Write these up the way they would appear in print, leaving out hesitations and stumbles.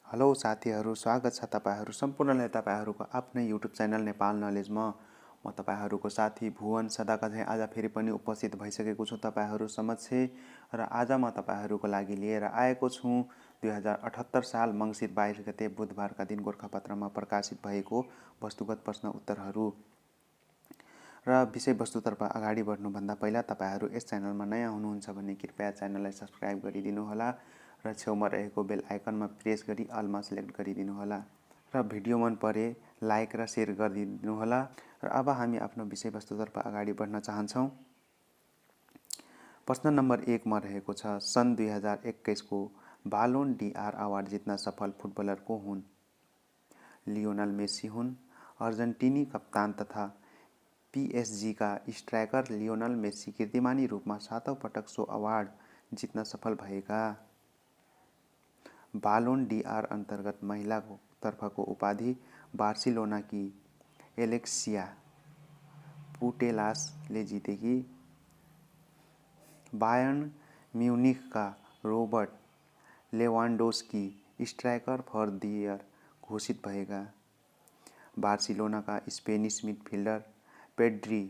Hello साथीहरू, स्वागत छ तपाईहरू सम्पूर्णलाई तपाईहरूको आफ्नै युट्युब च्यानल नेपाल नलेजमा। म तपाईहरूको साथी भुवन सदाका चाहिँ आज फेरि पनि उपस्थित भइसकेको छु तपाईहरू समक्ष र आज म तपाईहरूको लागि लिएर आएको छु 2078 साल मङ्सिर 22 गते बुधबारका दिन गोरखापत्रमा प्रकाशित भएको वस्तुगत प्रश्न उत्तरहरू। र विषयवस्तुतर्फ अगाडि बढ्नुभन्दा पहिला तपाईहरू यस च्यानलमा नयाँ हुनुहुन्छ भने कृपया च्यानललाई सब्स्क्राइब गरिदिनु होला र छेउमा रहेको बेल आइकनमा प्रेस गरी अलमा सिलेक्ट गरिदिनु होला र भिडियो मन परे लाइक र शेयर गरिदिनु होला। र अब हामी आफ्नो विषयवस्तुतर्फ अगाडि बढ्न चाहन्छौँ। प्रश्न नम्बर 1 मा रहेको छ, सन् 2021 को बालोन डीआर अवार्ड जित्न सफल फुटबलर को हुन्? लियोनल मेसी हुन्। अर्जेन्टिनी कप्तान तथा पीएसजी का स्ट्राइकर लियोनल मेसी कीर्तिमानी रूपमा 7औं पटक सो अवार्ड जित्न सफल भएका। बालोन डीआर अंतर्गत महिला तर्फको उपाधि बार्सिलोना की एलेक्सिया पुटेलासले जितेकी। बायर्न म्युनिख का Robert Lewandowski striker for the year घोषित भएका। बार्सिलोना का स्पेनिश मिडफिल्डर पेड्री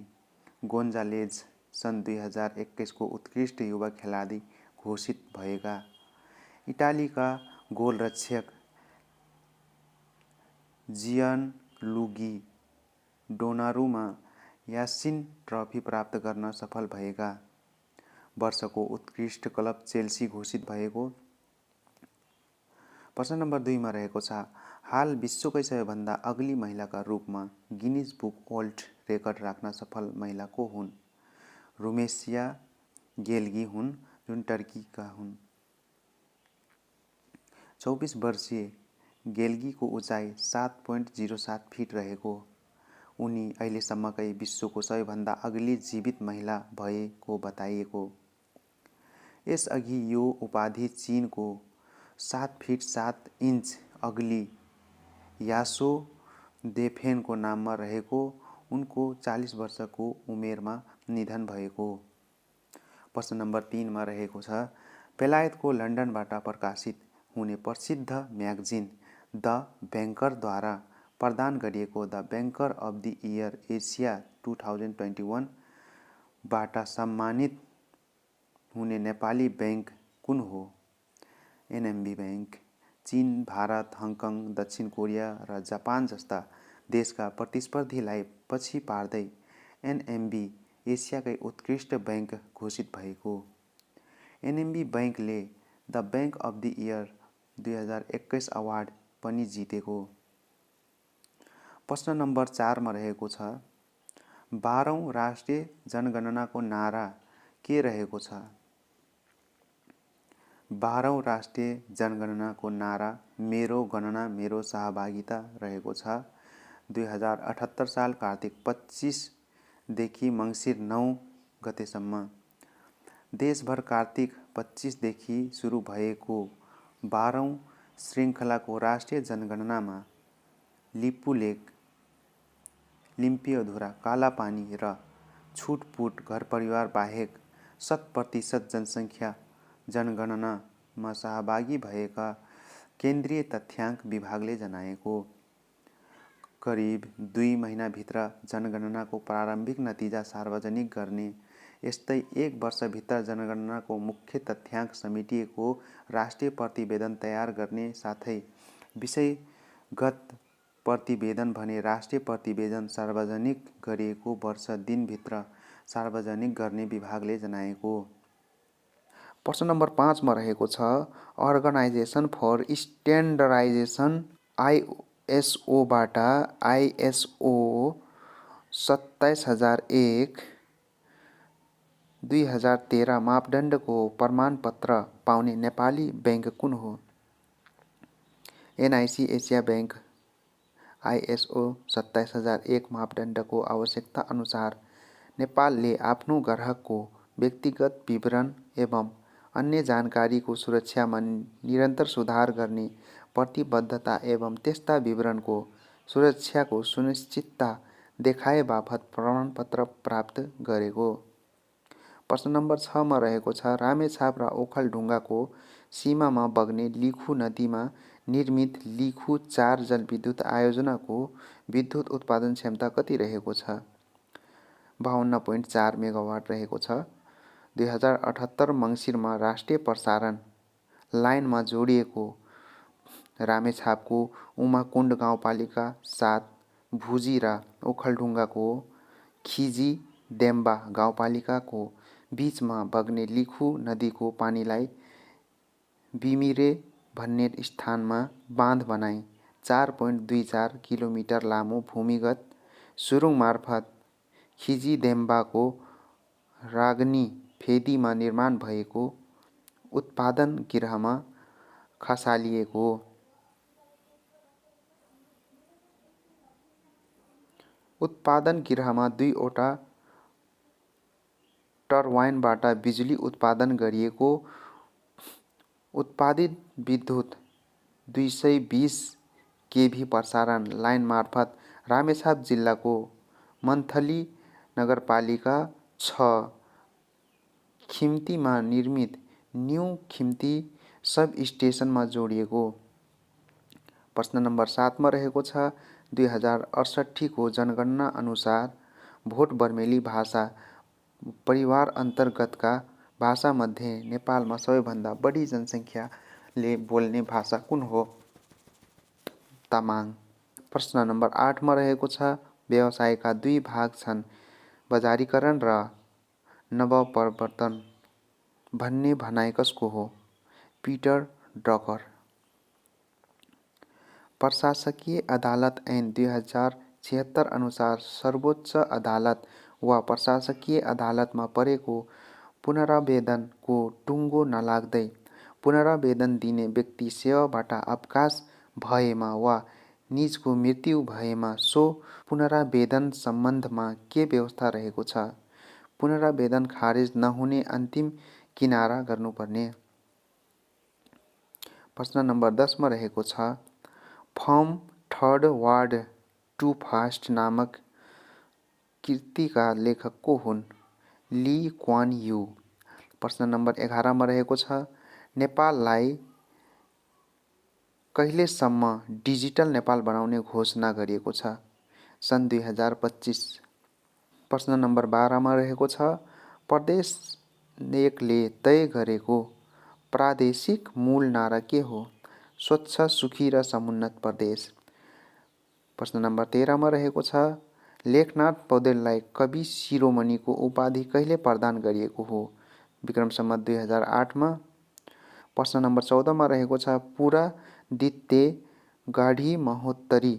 गोन्जालेज सन् 2021 को उत्कृष्ट युवा खेलाडी घोषित भएका। इटाली का गोलरक्षक जियानलुगी डोनारुमा यासिन ट्रफी प्राप्त गर्न सफल भएका। वर्षको उत्कृष्ट क्लब चेल्सी घोषित भएको। प्रश्न नम्बर 2 मा रहेको छ, हाल विश्वकै सबैभन्दा अग्ली महिलाका रूपमा गिनिज बुक वर्ल्ड रेकर्ड राख्न सफल महिला को हुन्? रुमेसिया गेल्गी हुन्, जुन टर्कीका हुन्। 24 वर्षीय गेल्गीको उचाइ 7.07 फिट रहेको। उनी अहिलेसम्मकै विश्वको सबैभन्दा अग्ली जीवित महिला भएको बताइएको। यसअघि यो उपाधि चीनको 7 फिट 7 इन्च अग्ली यासो देफेनको नाममा रहेको। उनको 40 वर्षको उमेरमा निधन भएको। प्रश्न नम्बर 3 मा रहेको छ, बेलायतको लन्डनबाट प्रकाशित हुने प्रसिद्ध म्यागजिन द बैंकरद्वारा प्रदान गरिएको the banker of the year Asia 2021 बाट सम्मानित हुने नेपाली बैंक कुन हो? NMB bank. चीन, भारत, हङकङ, दक्षिण कोरिया र जापान जस्ता देशका प्रतिस्पर्धीलाई पछि पार्दै एनएमबी एसियाकै उत्कृष्ट बैंक घोषित भएको। एनएमबी बैंकले the bank of the year 2021 award पनि जितेको। प्रश्न नम्बर 4 मा रहेको छ, 12औं राष्ट्रिय जनगणनाको नारा के रहेको छ? 12औं राष्ट्रिय जनगणनाको नारा मेरो गणना मेरो सहभागिता रहेको छ। 2078 साल कार्तिक 25 देखि मङ्सिर 9 गतेसम्म देशभर कार्तिक 25 देखि सुरु भएको 12औं श्रृङ्खलाको राष्ट्रिय जनगणनामा लिपुलेक, लिम्पियाधुरा, कालापानी र छुटपुट घरपरिवार बाहेक 100% जनसङ्ख्या जनगणनामा सहभागी भएका केन्द्रीय तथ्याङ्क विभागले जनाएको। करिब 2 महिनाभित्र जनगणनाको प्रारम्भिक नतिजा सार्वजनिक गर्ने, यस्तै 1 वर्षभित्र जनगणनाको मुख्य तथ्याङ्क समेटिएको राष्ट्रिय प्रतिवेदन तयार गर्ने साथै विषयगत प्रतिवेदन भने राष्ट्रिय प्रतिवेदन सार्वजनिक गरिएको वर्ष दिनभित्र सार्वजनिक गर्ने विभागले जनाएको। प्रश्न नम्बर 5 मा रहेको छ, अर्गनाइजेसन फर स्ट्यान्डर्डाइजेसन आइएसओ बाट आइएसओ 27001 2013 मापदण्डको प्रमाणपत्र पाउने नेपाली बैंक कुन हो? NIC Asia bank. आइएसओ 27001 मापदण्डको आवश्यकता अनुसार नेपालले आफ्नो ग्राहकको व्यक्तिगत विवरण एवं अन्य जानकारीको सुरक्षामा निरन्तर सुधार गर्ने प्रतिबद्धता एवं त्यस्ता विवरणको सुरक्षाको सुनिश्चितता देखाए बापत प्रमाणपत्र प्राप्त गरेको। प्रश्न नम्बर 6 मा रहेको छ, रामेछाप र ओखलढुङ्गाको सीमामा बग्ने लिखु नदीमा निर्मित लिखु 4 जलविद्युत आयोजनाको विद्युत उत्पादन क्षमता कति रहेको छ? 52.4 मेगावाट रहेको छ। 2078 मङ्सिरमा राष्ट्रिय प्रसारण लाइनमा जोडिएको रामेछापको उमाकुण्ड गाउँपालिका 7 भुजी र ओखलढुङ्गाको खिजी देम्बा गाउँपालिकाको बीचमा बग्ने लिखु नदीको पानीलाई बिमिरे भन्ने स्थानमा बाँध बनाई 4.24 किलोमिटर लामो भूमिगत सुरुङ मार्फत खिजी देम्बाको रागनी फेदीमा निर्माण भएको उत्पादन गृहमा खसालिएको। उत्पादन गृहमा 2 वटा टर्बाइनबाट बिजुली उत्पादन गरिएको। उत्पादित विद्युत 220 केभी प्रसारण लाइन मार्फत रामेछाप जिल्लाको मन्थली नगरपालिका 6 खिम्तीमा निर्मित न्यू खिम्ती सब स्टेसनमा जोडिएको। प्रश्न नम्बर 7 मा रहेको छ 2068 को जनगणना अनुसार भोट बर्मेली भाषा परिवार अन्तर्गतका भाषामध्ये नेपालमा सबैभन्दा बढी जनसङ्ख्याले बोल्ने भाषा कुन हो? तामाङ। प्रश्न नम्बर 8 मा रहेको छ व्यवसायका 2 भाग छन् बजारीकरण र नवप्रवर्तन भन्ने भनाइ कसको हो? Peter Drucker. प्रशासकीय अदालत ऐन 2076 अनुसार सर्वोच्च अदालत वा प्रशासकीय अदालतमा परेको पुनरावेदनको टुङ्गो नलाग्दै पुनरावेदन दिने व्यक्ति सेवाबाट अवकाश भएमा वा निजको मृत्यु भएमा सो पुनरावेदन सम्बन्धमा के व्यवस्था रहेको छ? पुनरावेदन खारेज नहुने अन्तिम किनारा गर्नुपर्ने। प्रश्न नम्बर 10 मा रहेको छ from third world to first नामक कृतिका लेखक को हुन्? Lee Kuan Yew. प्रश्न नम्बर 11 मा रहेको छ नेपाललाई कहिलेसम्म डिजिटल नेपाल बनाउने घोषणा गरिएको छ? सन् 2025। प्रश्न नम्बर 12 मा रहेको छ प्रदेश 1 ले तय गरेको प्रादेशिक मूल नारा के हो? स्वच्छ सुखी र समुन्नत प्रदेश। प्रश्न नम्बर 13 मा रहेको छ लेखनाथ पौडेललाई कवि शिरोमणिको उपाधि कहिले प्रदान गरिएको हो? विक्रम सम्वत 2008 मा। प्रश्न नम्बर 14 मा रहेको छ पुरा दित्ते गाढी महोत्तरी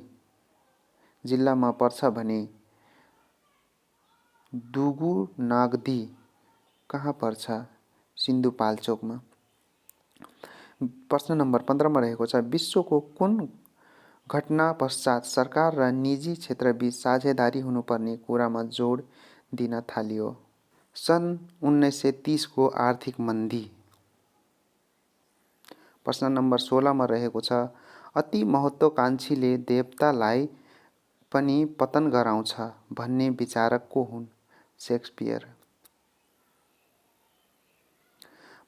जिल्लामा पर्छ भने दुगु नागदी कहाँ पर्छ? सिन्धुपाल्चोकमा। प्रश्न नम्बर 15 मा रहेको छ विश्वको कुन घटना पश्चात सरकार र निजी क्षेत्रबीच साझेदारी हुनुपर्ने कुरामा जोड दिन थालियो? सन् 1930 को आर्थिक मन्दी। प्रश्न नम्बर 16 मा रहेको छ अति महत्त्वकाङ्क्षीले देवतालाई पनि पतन गराउँछ भन्ने विचारक को हुन्? शेक्सपियर।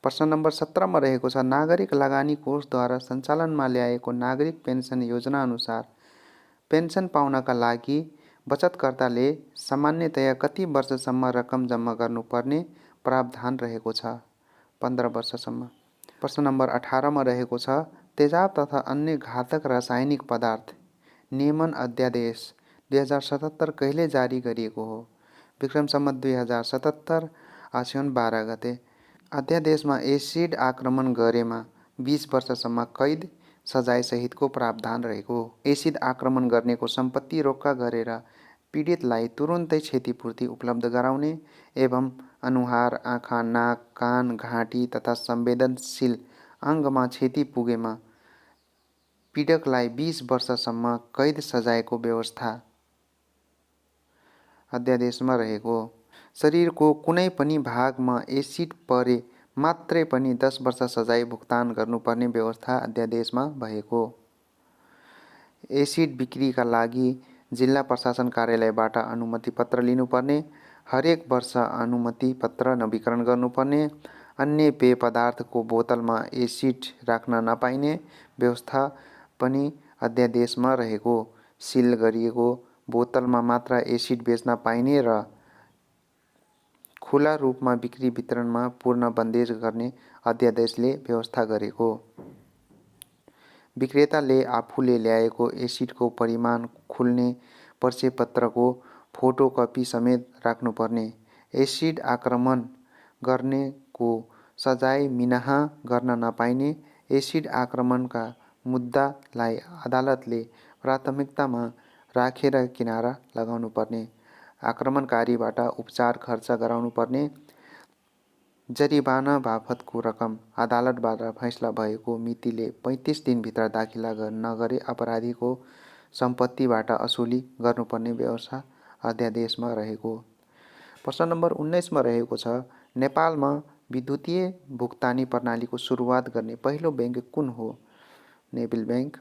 प्रश्न नम्बर 17 मा रहेको छ नागरिक लगानी कोषद्वारा सञ्चालनमा ल्याएको नागरिक पेन्सन योजना अनुसार पेन्सन पाउनका लागि बचतकर्ताले सामान्यतया कति वर्षसम्म रकम जम्मा गर्नुपर्ने प्रावधान रहेको छ? 15 वर्षसम्म। प्रश्न नम्बर 18 मा रहेको छ तेजाब तथा अन्य घातक रासायनिक पदार्थ नियमन अध्यादेश 2077 कहिले जारी गरिएको हो? विक्रम सम्वत 2077 आश्विन 12 गते। अध्यादेशमा एसिड आक्रमण गरेमा 20 वर्षसम्म कैद सजाय सहितको प्रावधान रहेको। एसिड आक्रमण गर्नेको सम्पत्ति रोक्का गरेर पीडितलाई तुरुन्तै क्षतिपूर्ति उपलब्ध गराउने एवं अनुहार, आँखा, नाक, कान, घाँटी तथा संवेदनशील अङ्गमा क्षति पुगेमा पीडकलाई 20 वर्षसम्म कैद सजायको व्यवस्था अध्यादेशमा रहेको। शरीरको कुनै पनि भागमा एसिड परे मात्रै पनि 10 वर्ष सजाय भुक्तान गर्नुपर्ने व्यवस्था अध्यादेशमा भएको। एसिड बिक्रीका लागि जिल्ला प्रशासन कार्यालयबाट अनुमति पत्र लिनुपर्ने, हरेक वर्ष अनुमति पत्र नवीकरण गर्नुपर्ने, अन्य पेय पदार्थको बोतलमा एसिड राख्न नपाइने व्यवस्था पनि अध्यादेशमा रहेको सिल गरिएको बोतलमा मात्र एसिड बेच्न पाइने र खुला रूपमा बिक्री वितरणमा पूर्ण बन्देज गर्ने अध्यादेशले व्यवस्था गरेको। विक्रेताले आफूले ल्याएको एसिडको परिमाण खुल्ने परिचयपत्रको फोटोकपी समेत राख्नुपर्ने। एसिड आक्रमण गर्नेको सजाय मिनाहा गर्न नपाइने। एसिड आक्रमणका मुद्दालाई अदालतले प्राथमिकतामा राखेर किनारा लगाउनुपर्ने। आक्रमणकारीबाट उपचार खर्च गराउनुपर्ने। जरिवाना बापतको रकम अदालतबाट फैसला भएको मितिले 35 दिनभित्र दाखिला नगरे अपराधीको सम्पत्तिबाट असुली गर्नुपर्ने व्यवस्था अध्यादेशमा रहेको। प्रश्न नम्बर 19 मा रहेको छ, नेपालमा विद्युतीय भुक्तानी प्रणालीको सुरुवात गर्ने पहिलो बैंक कुन हो? Neville bank.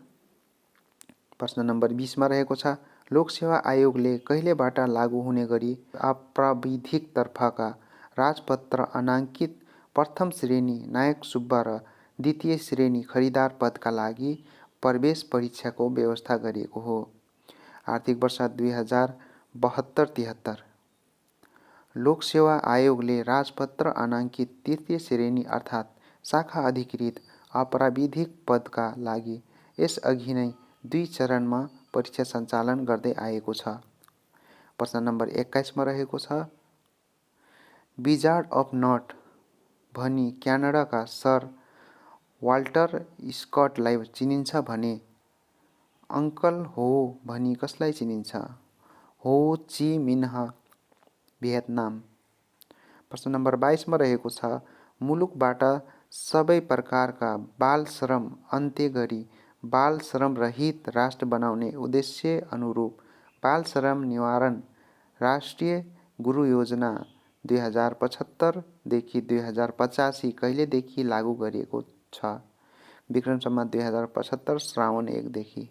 प्रश्न नम्बर 20 मा रहेको छ, लोकसेवा आयोगले कहिलेबाट लागू हुने गरी अप्राविधिक तर्फका राजपत्र अनाङ्कित प्रथम श्रेणी नायक सुब्बा र द्वितीय श्रेणी खरिदार पदका लागि प्रवेश परीक्षाको व्यवस्था गरिएको हो? आर्थिक वर्ष 2072-73। लोकसेवा आयोगले राजपत्र अनाङ्कित तृतीय श्रेणी अर्थात् शाखा अधिकृत अप्राविधिक पदका लागि यसअघि नै 2 चरणमा परीक्षा सञ्चालन गर्दै आएको छ। प्रश्न नम्बर 21 मा रहेको छ, विजार्ड अफ नट भनी क्यानाडाका सर वाल्टर स्कटलाई चिनिन्छ भने अङ्कल हो भनी कसलाई चिनिन्छ? हो ची मिन्ह, भियतनाम। प्रश्न नम्बर 22 मा रहेको छ, मुलुकबाट सबै प्रकारका बाल श्रम अन्त्य गरी बाल श्रम रहित राष्ट्र बनाउने उद्देश्य अनुरूप बाल श्रम निवारण राष्ट्रिय गुरु योजना 2075 देखि 2085 कहिलेदेखि लागू गरिएको छ? विक्रम सम्वत 2075 श्रावण 1 देखि।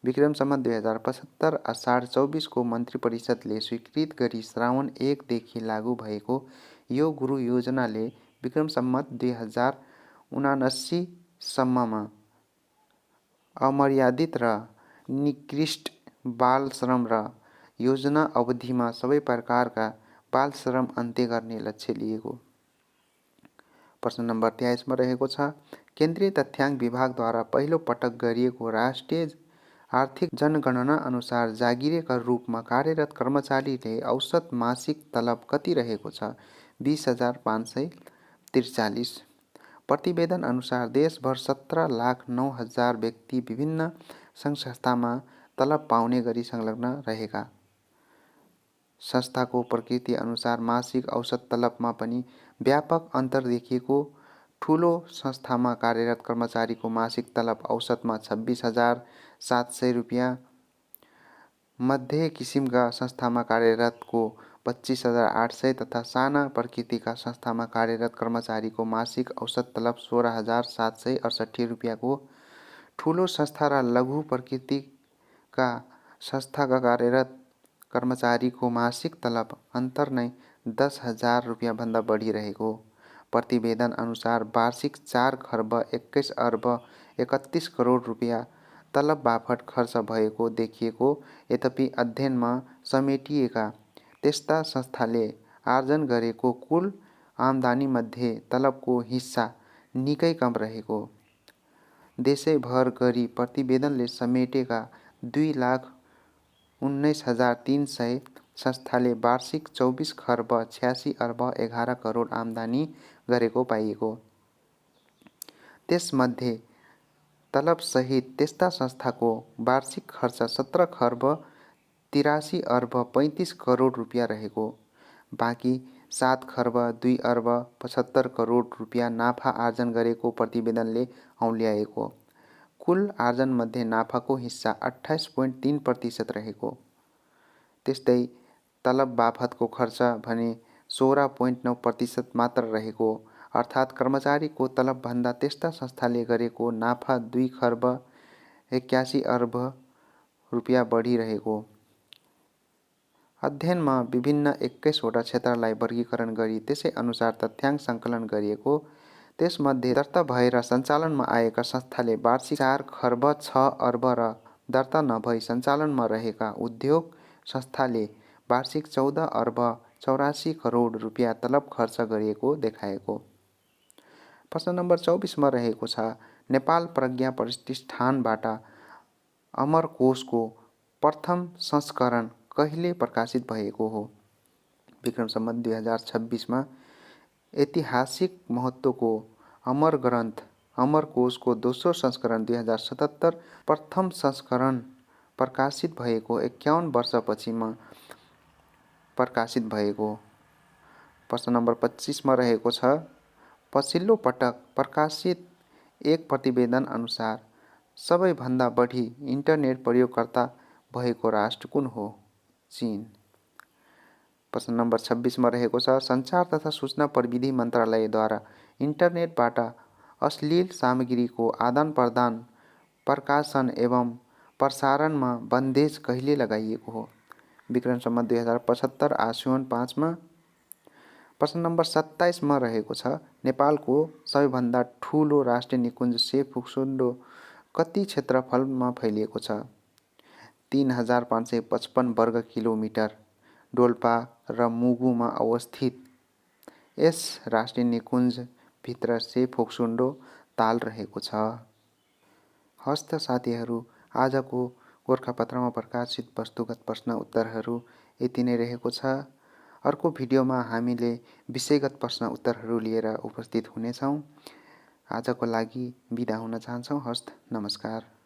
विक्रम सम्वत 2075 अषाढ 24 को मन्त्री परिषदले स्वीकृत गरी श्रावण 1 देखि लागू भएको यो गुरु योजनाले विक्रम सम्वत 2079 सम्ममा अमर्यादित र निकृष्ट बाल श्रम र योजना अवधिमा सबै प्रकारका बाल श्रम अन्त्य गर्ने लक्ष्य लिएको। प्रश्न नम्बर 23 मा रहेको छ, केन्द्रीय तथ्याङ्क विभागद्वारा पहिलो पटक गरिएको राष्ट्रिय आर्थिक जनगणना अनुसार जागिरेका रूपमा कार्यरत कर्मचारीले औसत मासिक तलब कति रहेको छ? 20,543। प्रतिवेदन अनुसार देशभर 17,09,000 व्यक्ति विभिन्न सङ्घ-संस्थामा तलब पाउने गरी संलग्न रहेका। संस्थाको प्रकृति अनुसार मासिक औसत तलबमा पनि व्यापक अन्तर देखिएको। ठूलो संस्थामा कार्यरत कर्मचारीको मासिक तलब औसतमा 26,700 रुपियाँ, मध्य किसिमका संस्थामा कार्यरतको 25,800 तथा साना प्रकृतिका संस्थामा कार्यरत कर्मचारीको मासिक औसत तलब 16,768 रुपियाँको। ठूलो संस्था र लघु प्रकृतिका संस्थाका कार्यरत कर्मचारीको मासिक तलब अन्तर नै 10,000 रुपियाँ भन्दा बढी रहेको। प्रतिवेदन अनुसार वार्षिक 4 खर्ब 21 अर्ब 31 करोड रुपियाँ तलब बापत खर्च भएको देखिएको। यद्यपि अध्ययनमा समेटिएका त्यस्ता संस्थाले आर्जन गरेको कुल आम्दानीमध्ये तलबको हिस्सा निकै कम रहेको। देशैभर गरी प्रतिवेदनले समेटेका 2,19,300 संस्थाले वार्षिक 24 खर्ब 86 अर्ब 11 करोड आम्दानी गरेको पाइएको। त्यसमध्ये तलबसहित त्यस्ता संस्थाको वार्षिक खर्च 17 खर्ब 83 अर्ब 35 करोड रुपियाँ रहेको। बाँकी 7 खर्ब 2 अर्ब 75 करोड रुपियाँ नाफा आर्जन गरेको प्रतिवेदनले औल्याएको। कुल आर्जनमध्ये नाफाको हिस्सा 28.3% रहेको। त्यस्तै तलब बापतको खर्च भने 16.9% मात्र रहेको। अर्थात् कर्मचारीको तलबभन्दा त्यस्ता संस्थाले गरेको नाफा 2 खर्ब 81 अर्ब रुपियाँ बढी रहेको। अध्ययनमा विभिन्न 21 वटा क्षेत्रलाई वर्गीकरण गरी त्यसै अनुसार तथ्याङ्क सङ्कलन गरिएको। त्यसमध्ये दर्ता भएर सञ्चालनमा आएका संस्थाले वार्षिक 4 खर्ब 6 अर्ब र दर्ता नभई सञ्चालनमा रहेका उद्योग संस्थाले वार्षिक 14 अर्ब 84 करोड रुपियाँ तलब खर्च गरिएको देखाएको। प्रश्न नम्बर 24 मा रहेको छ, नेपाल प्रज्ञा प्रतिष्ठानबाट अमरकोशको प्रथम संस्करण कहिले प्रकाशित भएको हो? विक्रम सम्वत 2026 मा ऐतिहासिक महत्त्वको अमर ग्रन्थ अमरकोशको दोस्रो संस्करण 2077 प्रथम संस्करण प्रकाशित भएको 51 वर्षपछिमा प्रकाशित भएको। प्रश्न नम्बर 25 मा रहेको छ, पछिल्लो पटक प्रकाशित एक प्रतिवेदन अनुसार सबैभन्दा बढी इन्टरनेट प्रयोगकर्ता भएको राष्ट्र कुन हो? चीन। प्रश्न नम्बर 26 मा रहेको छ, सञ्चार तथा सूचना प्रविधि मन्त्रालयद्वारा इन्टरनेटबाट अश्लील सामग्रीको आदान प्रदान, प्रकाशन एवं प्रसारणमा बन्देज कहिले लगाइएको हो? विक्रम सम्वत 2075 आश्विन 5 मा। प्रश्न नम्बर 27 मा रहेको छ, नेपालको सबैभन्दा ठूलो राष्ट्रिय निकुञ्ज सेफुक्सुन्डो कति क्षेत्रफलमा फैलिएको छ? 3555 वर्ग किलोमिटर। डोल्पा र मुगुमा अवस्थित यस राष्ट्रिय निकुञ्ज भित्र सेफुक्सुन्डो ताल रहेको छ। हस्त साथीहरू, आजको गोरखापत्रमा प्रकाशित वस्तुगत प्रश्न उत्तरहरू यति नै रहेको छ। अर्को भिडियोमा हामीले विषयगत प्रश्न उत्तरहरू लिएर उपस्थित हुनेछौँ। आजको लागि बिदा हुन चाहन्छौँ। हस्त, नमस्कार।